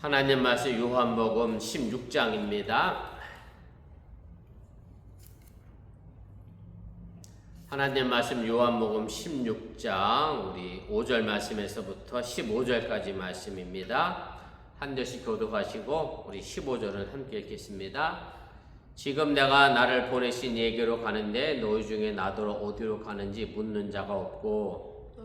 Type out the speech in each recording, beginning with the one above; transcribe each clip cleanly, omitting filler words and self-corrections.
하나님 말씀 요한복음 16장입니다. 하나님 말씀 요한복음 16장 우리 5절 말씀에서부터 15절까지 말씀입니다. 한 절씩 교독하시고 우리 15절은 함께 읽겠습니다. 지금 내가 나를 보내신 이에게로 가는데 너희 중에 나더러 어디로 가는지 묻는 자가 없고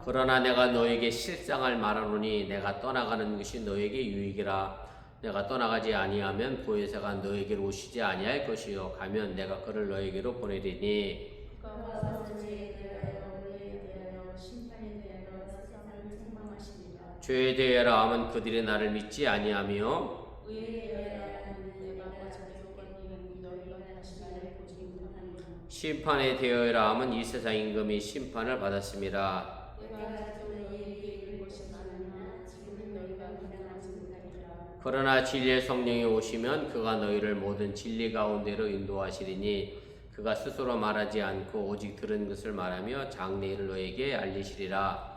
그러나 내가 너에게 실상을 말하노니 내가 떠나가는 것이 너에게 유익이라. 내가 떠나가지 아니하면 보혜사가 너에게로 오시지 아니할 것이요 가면 내가 그를 너에게로 보내리니 죄에 대하여 하면 그들이 나를 믿지 아니하며 심판에 대하여 하면 이 세상 임금이 심판을 받았음이라. 그러나 진리의 성령이 오시면 그가 너희를 모든 진리 가운데로 인도하시리니 그가 스스로 말하지 않고 오직 들은 것을 말하며 장래 일을 너에게 알리시리라.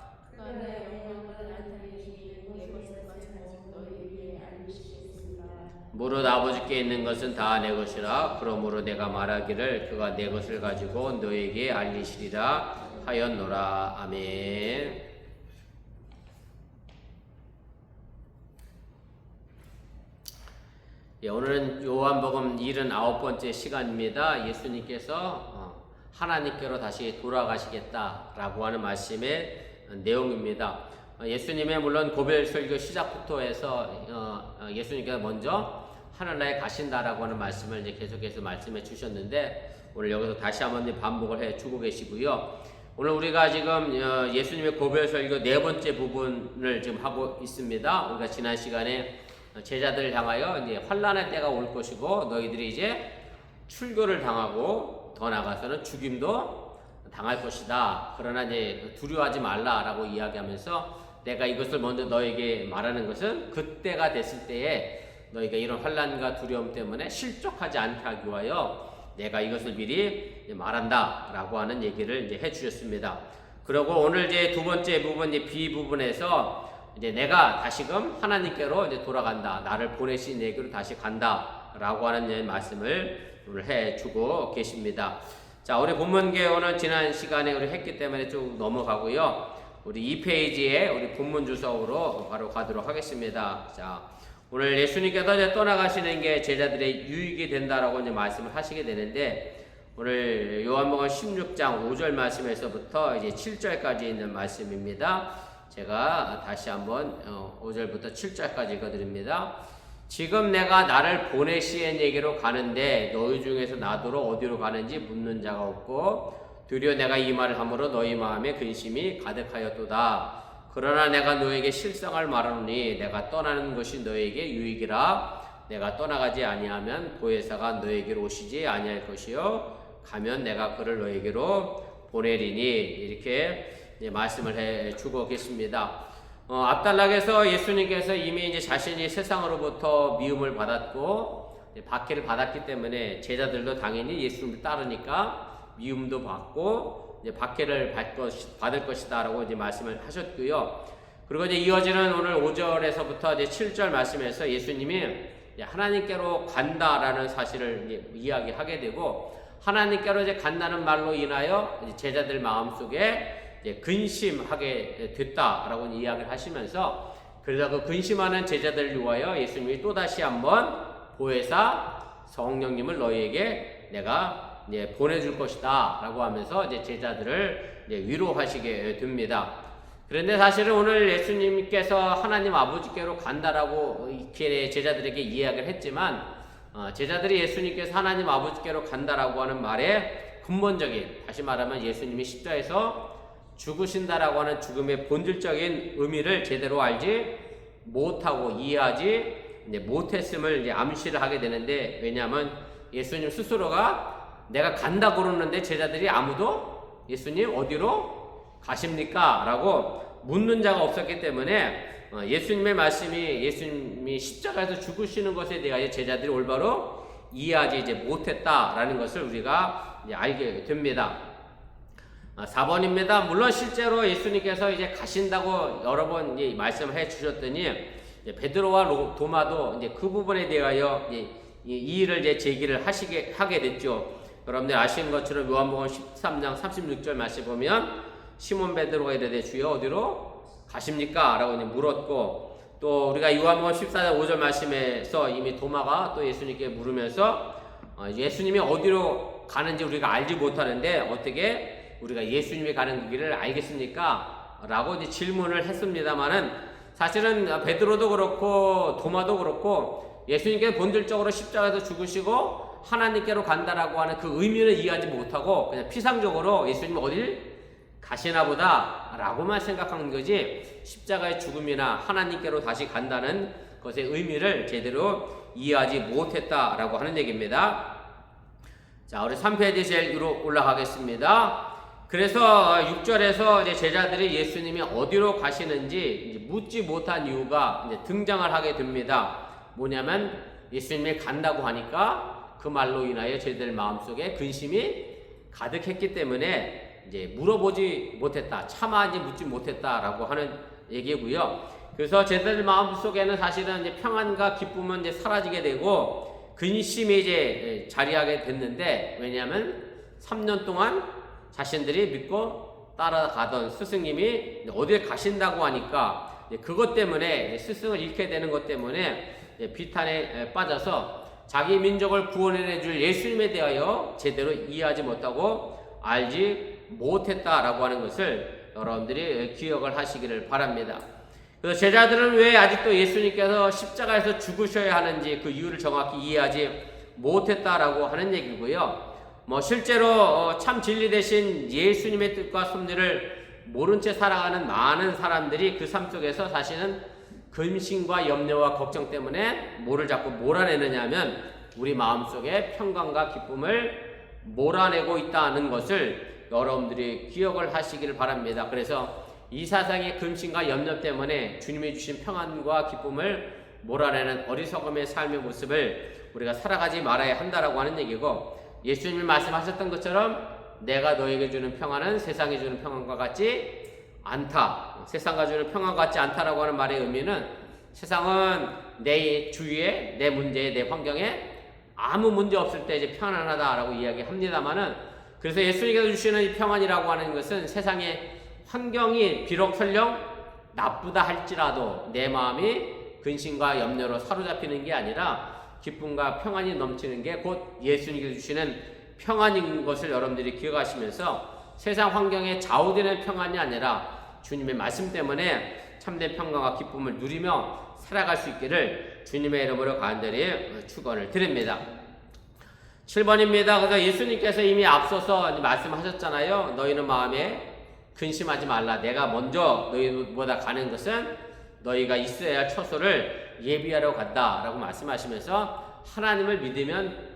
무릇 아버지께 있는 것은 다 내 것이라. 그러므로 내가 말하기를 그가 내 것을 가지고 너에게 알리시리라 하였노라. 아멘. 오늘은 요한복음 79번째 시간입니다. 예수님께서 하나님께로 다시 돌아가시겠다라고 하는 말씀의 내용입니다. 예수님의 물론 고별 설교 시작부터 해서 예수님께서 먼저 하늘나라에 가신다라고 하는 말씀을 이제 계속해서 말씀해 주셨는데 오늘 여기서 다시 한번 반복을 해 주고 계시고요. 오늘 우리가 지금 예수님의 고별 설교 네 번째 부분을 지금 하고 있습니다. 우리가 지난 시간에 제자들을 향하여 이제 환난의 때가 올 것이고 너희들이 이제 출교를 당하고 더 나아가서는 죽임도 당할 것이다. 그러나 이제 두려워하지 말라라고 이야기하면서 내가 이것을 먼저 너에게 말하는 것은 그때가 됐을 때에 너희가 이런 환난과 두려움 때문에 실족하지 않게 하기 위하여 내가 이것을 미리 말한다라고 하는 얘기를 이제 해주셨습니다. 그리고 오늘 이제 두 번째 부분 이제 B 부분에서 이제 내가 다시금 하나님께로 이제 돌아간다. 나를 보내신 얘기로 다시 간다. 라고 하는 말씀을 오늘 해주고 계십니다. 자, 우리 본문 개요는 지난 시간에 우리 했기 때문에 쭉 넘어가고요. 우리 2페이지에 우리 본문 주석으로 바로 가도록 하겠습니다. 자, 오늘 예수님께서 이제 떠나가시는 게 제자들의 유익이 된다라고 이제 말씀을 하시게 되는데 오늘 요한복음 16장 5절 말씀에서부터 이제 7절까지 있는 말씀입니다. 제가 다시 한번 5절부터 7절까지 읽어드립니다. 지금 내가 나를 보내시는 얘기로 가는데 너희 중에서 나더러 어디로 가는지 묻는 자가 없고 드디어 내가 이 말을 함으로 너희 마음에 근심이 가득하였도다. 그러나 내가 너에게 실상을 말하노니 내가 떠나는 것이 너에게 유익이라. 내가 떠나가지 아니하면 보혜사가 너에게로 오시지 아니할 것이요 가면 내가 그를 너에게로 보내리니. 이렇게 말씀을 해 주고 계십니다. 앞달락에서 예수님께서 이미 이제 자신이 세상으로부터 미움을 받았고 박해를 받았기 때문에 제자들도 당연히 예수님을 따르니까 미움도 받고 이제 박해를 받을 것이다라고 이제 말씀을 하셨고요. 그리고 이제 이어지는 오늘 5절에서부터 이제 7절 말씀에서 예수님이 하나님께로 간다라는 사실을 이제 이야기하게 되고 하나님께로 이제 간다는 말로 인하여 제자들 마음속에 근심하게 됐다라고 이야기를 하시면서 그래서 그 근심하는 제자들을 위하여 예수님이 또다시 한번 보혜사 성령님을 너희에게 내가 보내줄 것이다 라고 하면서 이제 제자들을 위로하시게 됩니다. 그런데 사실은 오늘 예수님께서 하나님 아버지께로 간다라고 이렇게 제자들에게 이야기를 했지만 제자들이 예수님께서 하나님 아버지께로 간다라고 하는 말에 근본적인, 다시 말하면 예수님이 십자가에서 죽으신다라고 하는 죽음의 본질적인 의미를 제대로 알지 못하고 이해하지 못했음을 이제 암시를 하게 되는데, 왜냐하면 예수님 스스로가 내가 간다고 그러는데 제자들이 아무도 예수님 어디로 가십니까? 라고 묻는 자가 없었기 때문에 예수님의 말씀이 예수님이 십자가에서 죽으시는 것에 대하여 제자들이 올바로 이해하지 못했다라는 것을 우리가 알게 됩니다. 4번입니다. 물론 실제로 예수님께서 이제 가신다고 여러 번 이제 말씀해 주셨더니 베드로와 도마도 이제 그 부분에 대하여 이 일을 이제 제기를 하게 됐죠. 여러분들 아시는 것처럼 요한복음 13장 36절 말씀 보면 시몬 베드로가 이르되 주여 어디로 가십니까? 라고 물었고, 또 우리가 요한복음 14장 5절 말씀에서 이미 도마가 또 예수님께 물으면서 예수님이 어디로 가는지 우리가 알지 못하는데 어떻게 우리가 예수님이 가는 길을 알겠습니까? 라고 이제 질문을 했습니다만은, 사실은 베드로도 그렇고 도마도 그렇고 예수님께 본질적으로 십자가에서 죽으시고 하나님께로 간다라고 하는 그 의미를 이해하지 못하고 그냥 피상적으로 예수님이 어딜 가시나 보다 라고만 생각한 거지, 십자가의 죽음이나 하나님께로 다시 간다는 것의 의미를 제대로 이해하지 못했다라고 하는 얘기입니다. 자, 우리 3페이지 제일 위로 올라가겠습니다. 그래서 6절에서 이제 제자들이 예수님이 어디로 가시는지 이제 묻지 못한 이유가 이제 등장을 하게 됩니다. 뭐냐면 예수님이 간다고 하니까 그 말로 인하여 제자들 마음속에 근심이 가득했기 때문에 이제 물어보지 못했다, 차마 이제 묻지 못했다라고 하는 얘기고요. 그래서 제자들 마음속에는 사실은 이제 평안과 기쁨은 이제 사라지게 되고 근심이 이제 자리하게 됐는데, 왜냐하면 3년 동안 자신들이 믿고 따라가던 스승님이 어디에 가신다고 하니까 그것 때문에 스승을 잃게 되는 것 때문에 비탄에 빠져서 자기 민족을 구원해 줄 예수님에 대하여 제대로 이해하지 못하고 알지 못했다라고 하는 것을 여러분들이 기억을 하시기를 바랍니다. 그래서 제자들은 왜 아직도 예수님께서 십자가에서 죽으셔야 하는지 그 이유를 정확히 이해하지 못했다라고 하는 얘기고요. 실제로 참 진리 대신 예수님의 뜻과 섭리를 모른 채 살아가는 많은 사람들이 그 삶 속에서 사실은 근심과 염려와 걱정 때문에 뭐를 자꾸 몰아내느냐 하면 우리 마음속에 평강과 기쁨을 몰아내고 있다는 것을 여러분들이 기억을 하시기를 바랍니다. 그래서 이 세상의 근심과 염려 때문에 주님이 주신 평안과 기쁨을 몰아내는 어리석음의 삶의 모습을 우리가 살아가지 말아야 한다라고 하는 얘기고, 예수님이 말씀하셨던 것처럼 내가 너에게 주는 평안은 세상에 주는 평안과 같지 않다. 세상과 주는 평안과 같지 않다라고 하는 말의 의미는 세상은 내 주위에, 내 문제에, 내 환경에 아무 문제 없을 때 이제 편안하다라고 이야기합니다만은, 그래서 예수님께서 주시는 이 평안이라고 하는 것은 세상의 환경이 비록 설령 나쁘다 할지라도 내 마음이 근심과 염려로 사로잡히는 게 아니라 기쁨과 평안이 넘치는 게 곧 예수님께서 주시는 평안인 것을 여러분들이 기억하시면서 세상 환경에 좌우되는 평안이 아니라 주님의 말씀 때문에 참된 평강과 기쁨을 누리며 살아갈 수 있기를 주님의 이름으로 간절히 축원을 드립니다. 7번입니다. 그래서 예수님께서 이미 앞서서 말씀하셨잖아요. 너희는 마음에 근심하지 말라. 내가 먼저 너희보다 가는 것은 너희가 있어야 할 처소를 예비하러 간다 라고 말씀하시면서 하나님을 믿으면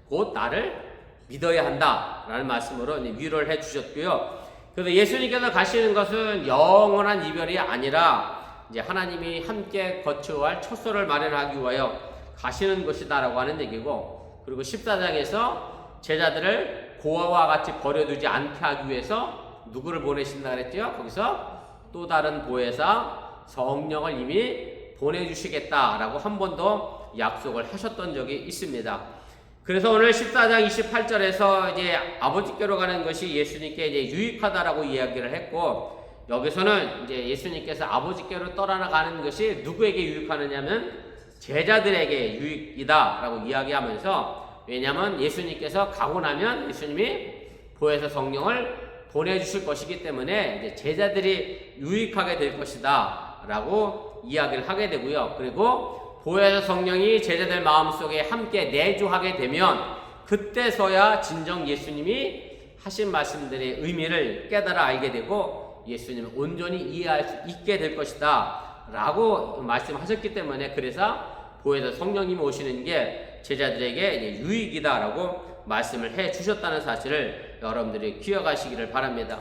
곧 나를 믿어야 한다 라는 말씀으로 위로를 해 주셨고요. 그래서 예수님께서 가시는 것은 영원한 이별이 아니라 이제 하나님이 함께 거처할 처소를 마련하기 위하여 가시는 것이다 라고 하는 얘기고, 그리고 14장에서 제자들을 고아와 같이 버려두지 않게 하기 위해서 누구를 보내신다 그랬죠? 거기서 또 다른 보혜사 성령을 이미 보내주시겠다라고 한 번 더 약속을 하셨던 적이 있습니다. 그래서 오늘 14장 28절에서 이제 아버지께로 가는 것이 예수님께 이제 유익하다라고 이야기를 했고, 여기서는 이제 예수님께서 아버지께로 떠나가는 것이 누구에게 유익하느냐면 제자들에게 유익이다라고 이야기하면서, 왜냐하면 예수님께서 가고 나면 예수님이 보혜사 성령을 보내주실 것이기 때문에 이제 제자들이 유익하게 될 것이다 라고 이야기를 하게 되고요. 그리고 보혜사 성령이 제자들 마음속에 함께 내주하게 되면 그때서야 진정 예수님이 하신 말씀들의 의미를 깨달아 알게 되고 예수님을 온전히 이해할 수 있게 될 것이다 라고 말씀하셨기 때문에, 그래서 보혜사 성령님이 오시는 게 제자들에게 유익이다 라고 말씀을 해 주셨다는 사실을 여러분들이 기억하시기를 바랍니다.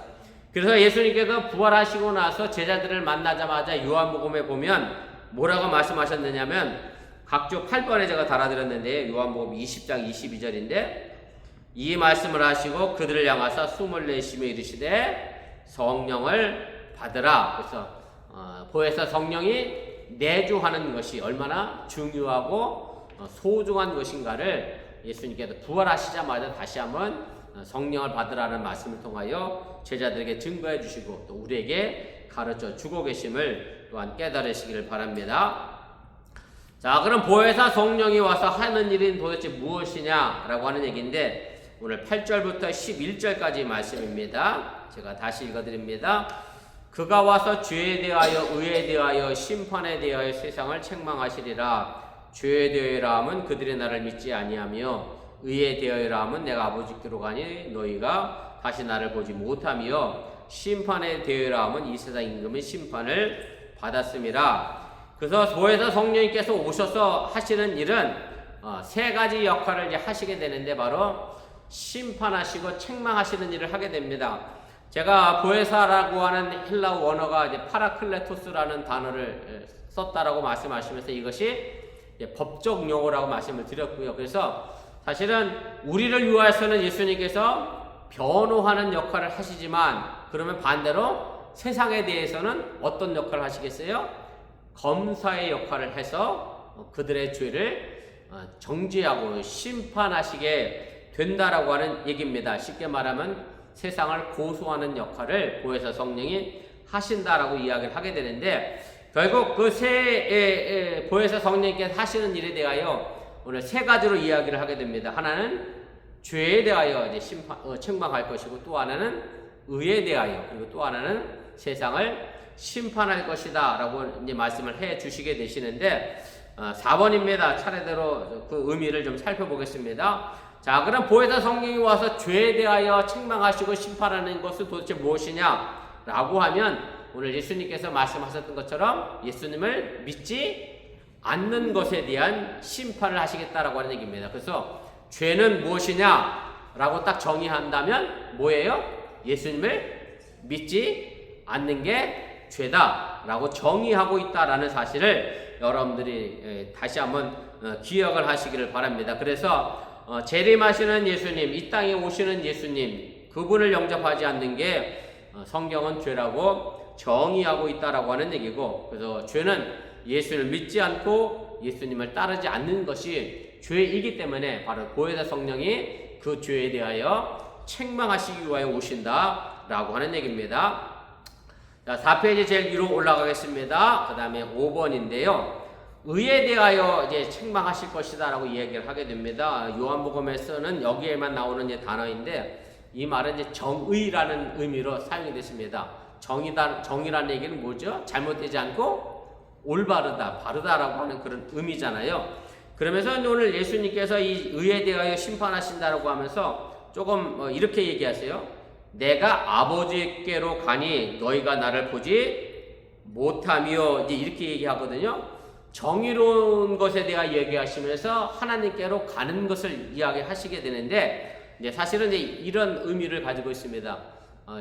그래서 예수님께서 부활하시고 나서 제자들을 만나자마자 요한복음에 보면 뭐라고 말씀하셨느냐면, 각주 8번에 제가 달아드렸는데 요한복음 20장 22절인데 이 말씀을 하시고 그들을 향하사 숨을 내쉬며 이르시되 성령을 받으라. 그래서 보혜사 성령이 내주하는 것이 얼마나 중요하고 소중한 것인가를 예수님께서 부활하시자마자 다시 한번 성령을 받으라는 말씀을 통하여 제자들에게 증거해 주시고 또 우리에게 가르쳐 주고 계심을 또한 깨달으시기를 바랍니다. 자, 그럼 보혜사 성령이 와서 하는 일은 도대체 무엇이냐라고 하는 얘기인데 오늘 8절부터 11절까지 말씀입니다. 제가 다시 읽어드립니다. 그가 와서 죄에 대하여 의에 대하여 심판에 대하여 세상을 책망하시리라. 죄에 대하여라 함은 그들의 나를 믿지 아니하며 의에 대하여라 함은 내가 아버지께로 가니 너희가 다시 나를 보지 못하며 심판에 대하여라 함은 이 세상 임금의 심판을 받았음이라. 그래서 보혜사 성령님께서 오셔서 하시는 일은 세 가지 역할을 이제 하시게 되는데 바로 심판하시고 책망하시는 일을 하게 됩니다. 제가 보혜사라고 하는 헬라어 원어가 이제 파라클레토스라는 단어를 썼다라고 말씀하시면서 이것이 법적 용어라고 말씀을 드렸고요. 그래서 사실은 우리를 위하여서는 예수님께서 변호하는 역할을 하시지만 그러면 반대로 세상에 대해서는 어떤 역할을 하시겠어요? 검사의 역할을 해서 그들의 죄를 정죄하고 심판하시게 된다라고 하는 얘기입니다. 쉽게 말하면 세상을 고소하는 역할을 보혜사 성령이 하신다라고 이야기를 하게 되는데 결국 그 세 보혜사 성령님께서 하시는 일에 대하여 오늘 세 가지로 이야기를 하게 됩니다. 하나는 죄에 대하여 이제 책망할 것이고 또 하나는 의에 대하여 그리고 또 하나는 세상을 심판할 것이다라고 이제 말씀을 해 주시게 되시는데 4번입니다. 차례대로 그 의미를 좀 살펴보겠습니다. 자, 그럼 보혜사 성령이 와서 죄에 대하여 책망하시고 심판하는 것은 도대체 무엇이냐라고 하면 오늘 예수님께서 말씀하셨던 것처럼 예수님을 믿지 않는 것에 대한 심판을 하시겠다라고 하는 얘기입니다. 그래서 죄는 무엇이냐라고 딱 정의한다면 뭐예요? 예수님을 믿지 않는 게 죄다라고 정의하고 있다라는 사실을 여러분들이 다시 한번 기억을 하시기를 바랍니다. 그래서 재림하시는 예수님, 이 땅에 오시는 예수님, 그분을 영접하지 않는 게 성경은 죄라고 정의하고 있다라고 하는 얘기고, 그래서 죄는 예수를 믿지 않고 예수님을 따르지 않는 것이 죄이기 때문에 바로 보혜사 성령이 그 죄에 대하여 책망하시기 위하여 오신다라고 하는 얘기입니다. 자, 4페이지 제일 위로 올라가겠습니다. 그 다음에 5번인데요. 의에 대하여 이제 책망하실 것이다라고 이야기를 하게 됩니다. 요한복음에서는 여기에만 나오는 이제 단어인데 이 말은 이제 정의라는 의미로 사용이 됐습니다. 정의라는 얘기는 뭐죠? 잘못되지 않고 올바르다, 바르다라고 하는 그런 의미잖아요. 그러면서 오늘 예수님께서 이 의에 대하여 심판하신다라고 하면서 조금 이렇게 얘기하세요. 내가 아버지께로 가니 너희가 나를 보지 못하며 이제 이렇게 얘기하거든요. 정의로운 것에 대해 얘기하시면서 하나님께로 가는 것을 이야기하시게 되는데 이제 사실은 이제 이런 의미를 가지고 있습니다.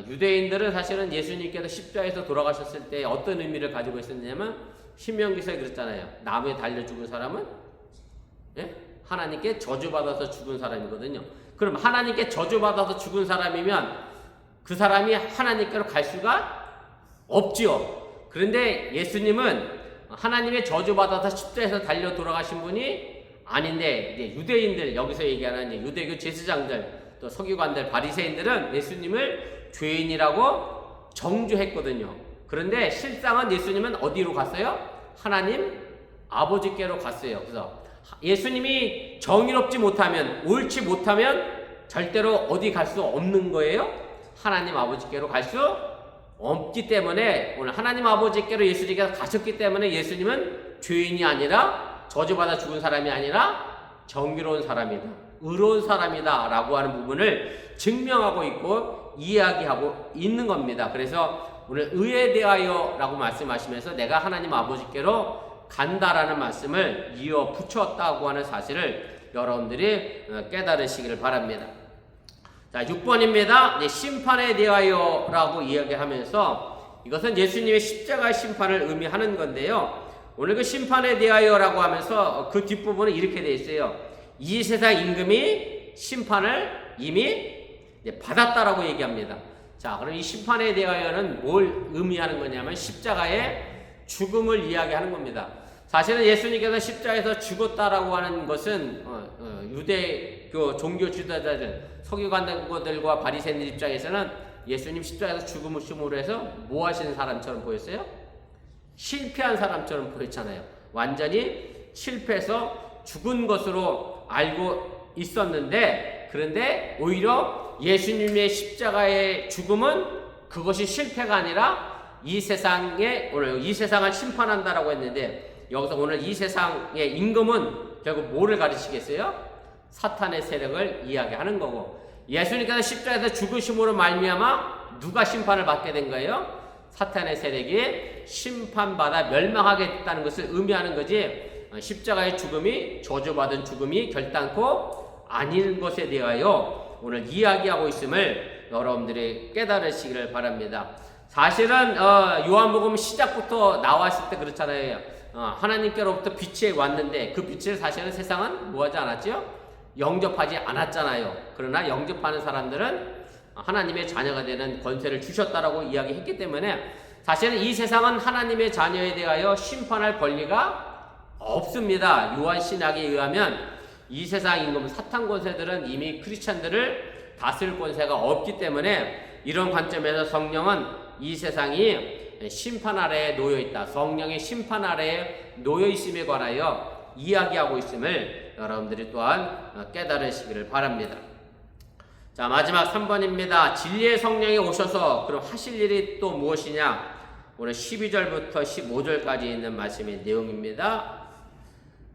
유대인들은 사실은 예수님께서 십자가에서 돌아가셨을 때 어떤 의미를 가지고 있었냐면 신명기서에 그랬잖아요. 나무에 달려 죽은 사람은 하나님께 저주받아서 죽은 사람이거든요. 그럼 하나님께 저주받아서 죽은 사람이면 그 사람이 하나님께로 갈 수가 없지요. 그런데 예수님은 하나님의 저주받아서 십자가에서 달려 돌아가신 분이 아닌데 이제 유대인들 여기서 얘기하는 이제 유대교 제사장들 또 서기관들 바리새인들은 예수님을 죄인이라고 정죄했거든요. 그런데 실상은 예수님은 어디로 갔어요? 하나님 아버지께로 갔어요. 그래서 예수님이 정의롭지 못하면 옳지 못하면 절대로 어디 갈 수 없는 거예요? 하나님 아버지께로 갈 수 없기 때문에 오늘 하나님 아버지께로 예수님께서 가셨기 때문에 예수님은 죄인이 아니라 저주받아 죽은 사람이 아니라 정의로운 사람이다, 의로운 사람이다 라고 하는 부분을 증명하고 있고 이야기하고 있는 겁니다. 그래서 오늘 의에 대하여 라고 말씀하시면서 내가 하나님 아버지께로 간다라는 말씀을 이어 붙였다고 하는 사실을 여러분들이 깨달으시기를 바랍니다. 자, 6번입니다. 심판에 대하여 라고 이야기하면서 이것은 예수님의 십자가의 심판을 의미하는 건데요. 오늘 그 심판에 대하여 라고 하면서 그 뒷부분은 이렇게 되어 있어요. 이 세상 임금이 심판을 이미 받았다라고 얘기합니다. 자, 그럼 이 심판에 대하여는 뭘 의미하는 거냐면 십자가의 죽음을 이야기하는 겁니다. 사실은 예수님께서 십자가에서 죽었다라고 하는 것은 유대교 종교 지도자들, 서기관들과 바리새인들 입장에서는 예수님 십자가에서 죽음으로 해서 뭐 하시는 사람처럼 보였어요? 실패한 사람처럼 보였잖아요. 완전히 실패해서 죽은 것으로 알고 있었는데, 그런데 오히려 예수님의 십자가의 죽음은 그것이 실패가 아니라 이 세상에 오늘 이 세상을 심판한다라고 했는데, 여기서 오늘 이 세상의 임금은 결국 뭐를 가르치겠어요? 사탄의 세력을 이야기하는 거고, 예수님께서 십자가에서 죽으심으로 말미암아 누가 심판을 받게 된 거예요? 사탄의 세력이 심판받아 멸망하게 됐다는 것을 의미하는 거지, 십자가의 죽음이 저주받은 죽음이 결단코 아닌 것에 대하여 오늘 이야기하고 있음을 여러분들이 깨달으시기를 바랍니다. 사실은 요한복음 시작부터 나왔을 때 그렇잖아요. 하나님께로부터 빛이 왔는데 그 빛을 사실은 세상은 뭐하지 않았죠? 영접하지 않았잖아요. 그러나 영접하는 사람들은 하나님의 자녀가 되는 권세를 주셨다라고 이야기했기 때문에 사실은 이 세상은 하나님의 자녀에 대하여 심판할 권리가 없습니다. 요한 신학에 의하면 이 세상 임금 사탄 권세들은 이미 크리스찬들을 다스릴 권세가 없기 때문에 이런 관점에서 성령은 이 세상이 심판 아래에 놓여 있다. 성령의 심판 아래에 놓여 있음에 관하여 이야기하고 있음을 여러분들이 또한 깨달으시기를 바랍니다. 자, 마지막 3번입니다. 진리의 성령이 오셔서 그럼 하실 일이 또 무엇이냐? 오늘 12절부터 15절까지 있는 말씀의 내용입니다.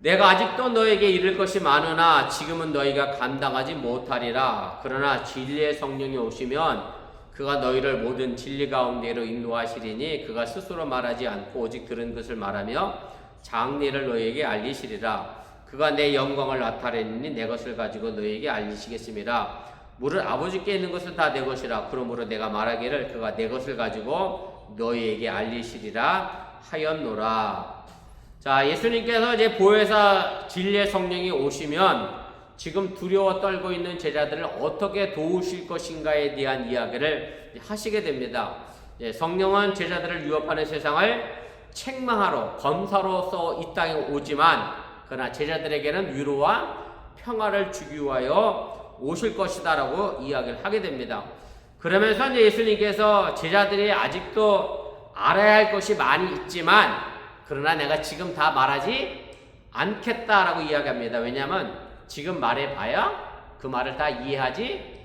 내가 아직도 너에게 이를 것이 많으나 지금은 너희가 감당하지 못하리라. 그러나 진리의 성령이 오시면 그가 너희를 모든 진리 가운데로 인도하시리니 그가 스스로 말하지 않고 오직 들은 것을 말하며 장리를 너희에게 알리시리라. 그가 내 영광을 나타내니 내 것을 가지고 너희에게 알리시겠습니다. 물을 아버지께 있는 것은 다 내 것이라. 그러므로 내가 말하기를 그가 내 것을 가지고 너희에게 알리시리라 하였노라. 자, 예수님께서 이제 보혜사 진리의 성령이 오시면 지금 두려워 떨고 있는 제자들을 어떻게 도우실 것인가에 대한 이야기를 하시게 됩니다. 성령은 제자들을 유업하는 세상을 책망하러 검사로서 이 땅에 오지만 그러나 제자들에게는 위로와 평화를 주기 위하여 오실 것이다 라고 이야기를 하게 됩니다. 그러면서 이제 예수님께서 제자들이 아직도 알아야 할 것이 많이 있지만 그러나 내가 지금 다 말하지 않겠다라고 이야기합니다. 왜냐하면 지금 말해봐야 그 말을 다 이해하지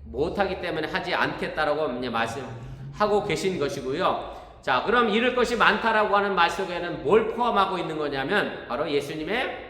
못하기 때문에 하지 않겠다라고 말씀하고 계신 것이고요. 자, 그럼 이럴 것이 많다라고 하는 말 속에는 뭘 포함하고 있는 거냐면 바로 예수님의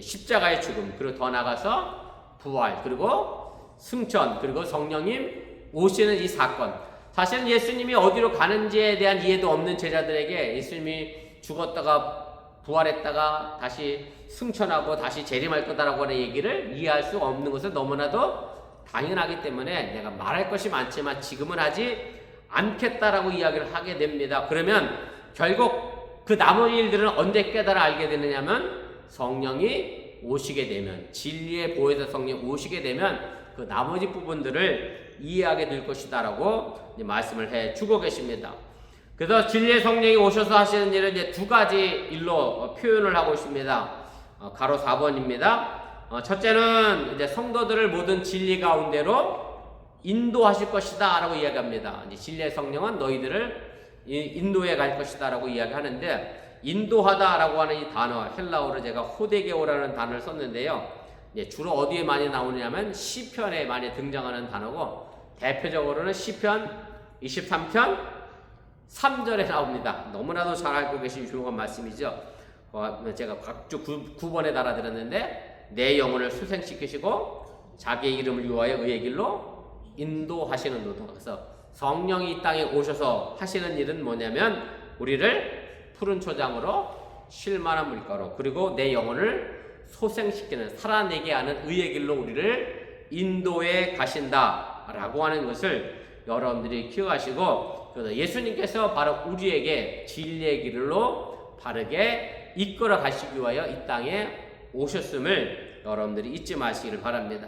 십자가의 죽음, 그리고 더 나가서 부활, 그리고 승천, 그리고 성령님 오시는 이 사건. 사실은 예수님이 어디로 가는지에 대한 이해도 없는 제자들에게 예수님이 죽었다가 부활했다가 다시 승천하고 다시 재림할 거다라고 하는 얘기를 이해할 수 없는 것은 너무나도 당연하기 때문에 내가 말할 것이 많지만 지금은 하지 않겠다라고 이야기를 하게 됩니다. 그러면 결국 그 나머지 일들은 언제 깨달아 알게 되느냐면 성령이 오시게 되면, 진리의 보혜사 성령이 오시게 되면 그 나머지 부분들을 이해하게 될 것이다라고 말씀을 해주고 계십니다. 그래서 진리의 성령이 오셔서 하시는 일은 이제 두 가지 일로 표현을 하고 있습니다. 가로 4번입니다. 첫째는 이제 성도들을 모든 진리 가운데로 인도하실 것이다 라고 이야기합니다. 이제 진리의 성령은 너희들을 인도해 갈 것이다 라고 이야기하는데, 인도하다 라고 하는 이 단어, 헬라어로 제가 호데게오라는 단어를 썼는데요. 주로 어디에 많이 나오냐면 시편에 많이 등장하는 단어고, 대표적으로는 시편 23편 3절에 나옵니다. 너무나도 잘 알고 계신 유용한 말씀이죠. 제가 각주 9번에 달아드렸는데, 내 영혼을 수생시키시고 자기의 이름을 위하여 의의 길로 인도하시는 노동. 그래서 성령이 이 땅에 오셔서 하시는 일은 뭐냐면 우리를 푸른 초장으로 쉴만한 물가로, 그리고 내 영혼을 소생시키는, 살아내게 하는 의의 길로 우리를 인도해 가신다라고 하는 것을 여러분들이 기억하시고, 그래서 예수님께서 바로 우리에게 진리의 길로 바르게 이끌어 가시기 위하여 이 땅에 오셨음을 여러분들이 잊지 마시기를 바랍니다.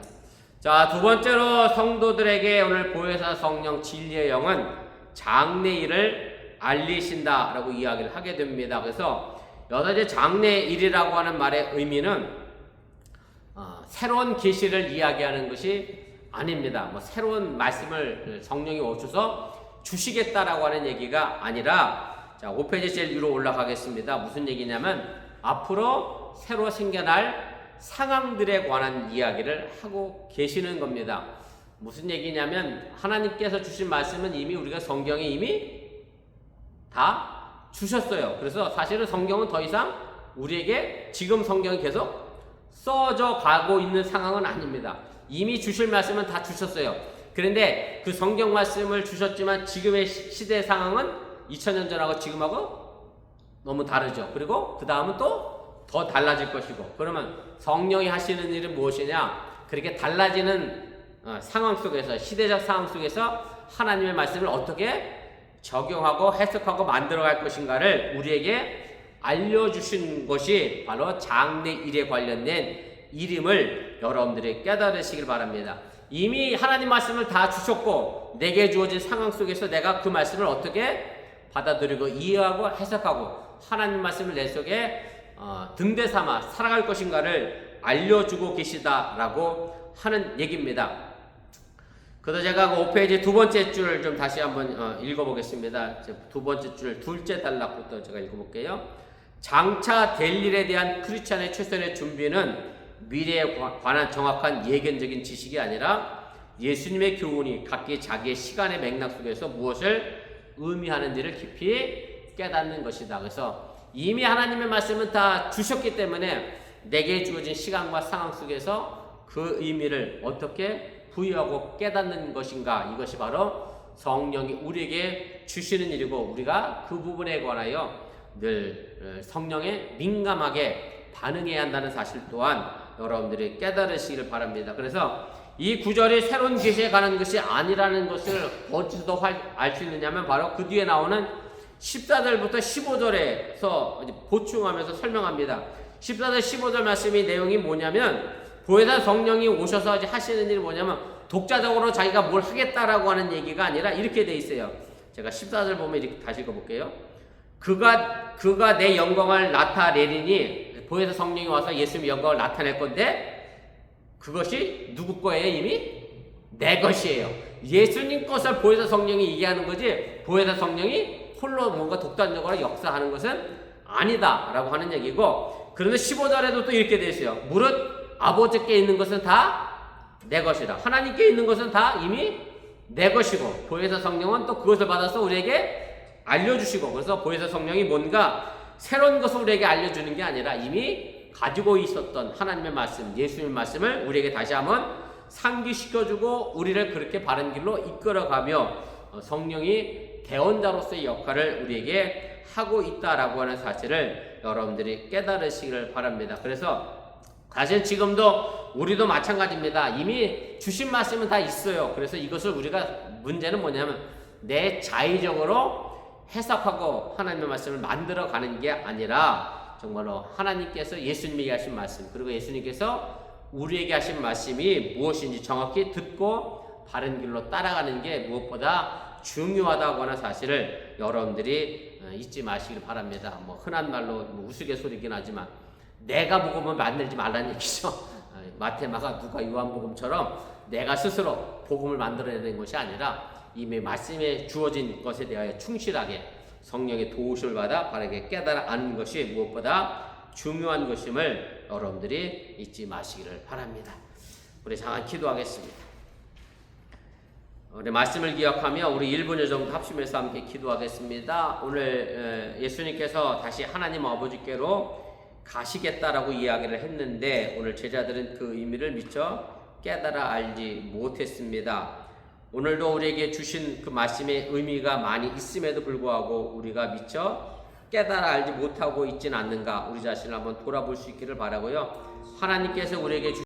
자, 두 번째로 성도들에게 오늘 보혜사 성령 진리의 영은 장래일을 알리신다라고 이야기를 하게 됩니다. 그래서 여기서 이제 장래일이라고 하는 말의 의미는 새로운 계시를 이야기하는 것이 아닙니다. 뭐 새로운 말씀을 성령이 오셔서 주시겠다라고 하는 얘기가 아니라, 자, 5페이지 제일 위로 올라가겠습니다. 무슨 얘기냐면 앞으로 새로 생겨날 상황들에 관한 이야기를 하고 계시는 겁니다. 무슨 얘기냐면 하나님께서 주신 말씀은 이미 우리가 성경에 이미 다 주셨어요. 그래서 사실은 성경은 더 이상 우리에게 지금 성경이 계속 써져 가고 있는 상황은 아닙니다. 이미 주실 말씀은 다 주셨어요. 그런데 그 성경 말씀을 주셨지만 지금의 시대 상황은 2000년 전하고 지금하고 너무 다르죠. 그리고 그 다음은 또 더 달라질 것이고, 그러면 성령이 하시는 일은 무엇이냐? 그렇게 달라지는 상황 속에서, 시대적 상황 속에서 하나님의 말씀을 어떻게 적용하고 해석하고 만들어갈 것인가를 우리에게 알려주신 것이 바로 장래일에 관련된 일임을 여러분들이 깨달으시길 바랍니다. 이미 하나님 말씀을 다 주셨고 내게 주어진 상황 속에서 내가 그 말씀을 어떻게 받아들이고 이해하고 해석하고 하나님 말씀을 내 속에 등대 삼아 살아갈 것인가를 알려주고 계시다라고 하는 얘기입니다. 그래서 제가 그 5페이지 두 번째 줄 좀 다시 한번 읽어보겠습니다. 두 번째 줄 둘째 단락부터 제가 읽어볼게요. 장차 될 일에 대한 크리스찬의 최선의 준비는 미래에 관한 정확한 예견적인 지식이 아니라 예수님의 교훈이 각기 자기의 시간의 맥락 속에서 무엇을 의미하는지를 깊이 깨닫는 것이다. 그래서 이미 하나님의 말씀은 다 주셨기 때문에 내게 주어진 시간과 상황 속에서 그 의미를 어떻게 부여하고 깨닫는 것인가, 이것이 바로 성령이 우리에게 주시는 일이고 우리가 그 부분에 관하여 늘 성령에 민감하게 반응해야 한다는 사실 또한 여러분들이 깨달으시기를 바랍니다. 그래서 이 구절이 새로운 계시에 관한 것이 아니라는 것을 어디서도 알 수 있느냐면 바로 그 뒤에 나오는 14절부터 15절에서 보충하면서 설명합니다. 14절 15절 말씀이 내용이 뭐냐면 보혜사 성령이 오셔서 하시는 일이 뭐냐면 독자적으로 자기가 뭘 하겠다라고 하는 얘기가 아니라 이렇게 돼 있어요. 제가 14절 보면 이렇게 다시 읽어볼게요. 그가 내 영광을 나타내리니, 보혜사 성령이 와서 예수님의 영광을 나타낼 건데 그것이 누구 거예요? 이미 내 것이에요. 예수님 것을 보혜사 성령이 얘기하는 거지 보혜사 성령이 홀로 뭔가 독단적으로 역사하는 것은 아니다 라고 하는 얘기고, 그런데 15절에도 또 이렇게 되어 있어요. 무릇 아버지께 있는 것은 다 내 것이라. 하나님께 있는 것은 다 이미 내 것이고 보혜사 성령은 또 그것을 받아서 우리에게 알려주시고, 그래서 보혜사 성령이 뭔가 새로운 것을 우리에게 알려주는 게 아니라 이미 가지고 있었던 하나님의 말씀, 예수님의 말씀을 우리에게 다시 한번 상기시켜주고 우리를 그렇게 바른 길로 이끌어가며 성령이 대언자로서의 역할을 우리에게 하고 있다라고 하는 사실을 여러분들이 깨달으시기를 바랍니다. 그래서 사실 지금도 우리도 마찬가지입니다. 이미 주신 말씀은 다 있어요. 그래서 이것을 우리가, 문제는 뭐냐면 내 자의적으로 해석하고 하나님의 말씀을 만들어가는 게 아니라 정말로 하나님께서 예수님에게 하신 말씀, 그리고 예수님께서 우리에게 하신 말씀이 무엇인지 정확히 듣고 바른 길로 따라가는 게 무엇보다 중요하다고 하는 사실을 여러분들이 잊지 마시길 바랍니다. 뭐 흔한 말로 우스갯소리긴 하지만 내가 복음을 만들지 말라는 얘기죠. 마태, 마가, 누가, 요한복음처럼 내가 스스로 복음을 만들어내는 것이 아니라 이미 말씀에 주어진 것에 대하여 충실하게 성령의 도우심을 받아 바르게 깨달아 아는 것이 무엇보다 중요한 것임을 여러분들이 잊지 마시기를 바랍니다. 우리 잠깐 기도하겠습니다. 우리 말씀을 기억하며 우리 1분 정도 합심해서 함께 기도하겠습니다. 오늘 예수님께서 다시 하나님 아버지께로 가시겠다라고 이야기를 했는데 오늘 제자들은 그 의미를 미처 깨달아 알지 못했습니다. 오늘도 우리에게 주신 그 말씀의 의미가 많이 있음에도 불구하고 우리가 미처 깨달아 알지 못하고 있지는 않는가, 우리 자신을 한번 돌아볼 수 있기를 바라고요. 하나님께서 우리에게